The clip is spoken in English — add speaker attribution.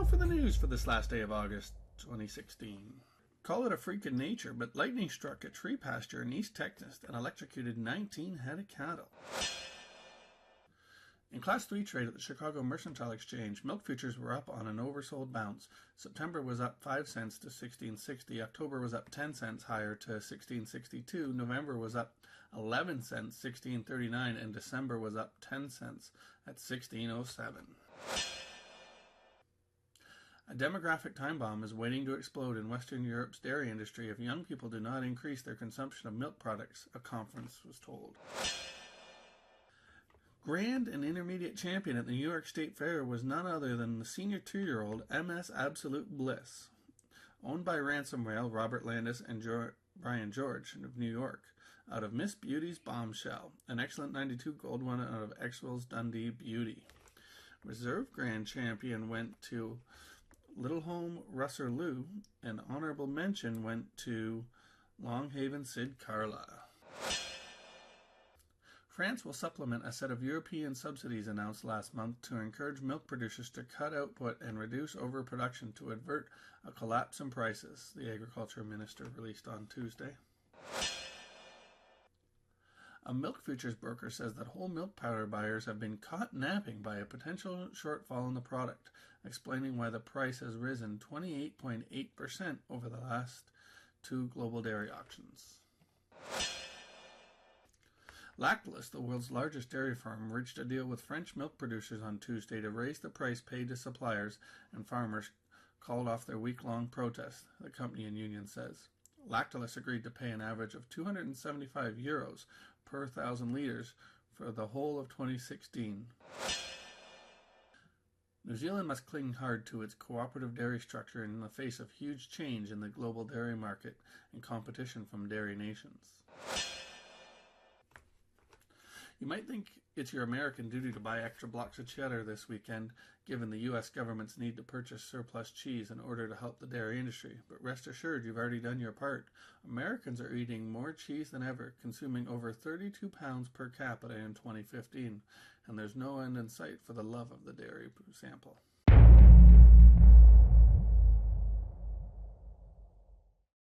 Speaker 1: now for the news for this last day of August 2016. Call it a freak of nature, but lightning struck a tree pasture in East Texas and electrocuted 19 head of cattle. In Class 3 trade at the Chicago Mercantile Exchange, milk futures were up on an oversold bounce. September was up 5 cents to $16.60. October was up 10 cents higher to $16.62. November was up 11 cents, $16.39, and December was up 10 cents at $16.07. A demographic time bomb is waiting to explode in Western Europe's dairy industry if young people do not increase their consumption of milk products, a conference was told. Grand and intermediate champion at the New York State Fair was none other than the senior 2-year-old MS ABSOLUTE BLISS, owned by Ransom Rail, Robert Landis, and Brian George of New York, out of Miss Beauty's Bombshell, an excellent 92 gold one out of Exwell's Dundee Beauty. Reserve Grand Champion went to Little Home Russerloo, and honorable mention went to Longhaven Sid Carlisle. France will supplement a set of European subsidies announced last month to encourage milk producers to cut output and reduce overproduction to avert a collapse in prices, the Agriculture Minister released on Tuesday. A milk futures broker says that whole milk powder buyers have been caught napping by a potential shortfall in the product, explaining why the price has risen 28.8% over the last 2 global dairy auctions. Lactalis, the world's largest dairy farm, reached a deal with French milk producers on Tuesday to raise the price paid to suppliers, and farmers called off their week-long protest, the company and union says. Lactalis agreed to pay an average of €275 per 1,000 litres for the whole of 2016. New Zealand must cling hard to its cooperative dairy structure in the face of huge change in the global dairy market and competition from dairy nations. You might think it's your American duty to buy extra blocks of cheddar this weekend, given the U.S. government's need to purchase surplus cheese in order to help the dairy industry, but rest assured you've already done your part. Americans are eating more cheese than ever, consuming over 32 pounds per capita in 2015, and there's no end in sight for the love of the dairy sample.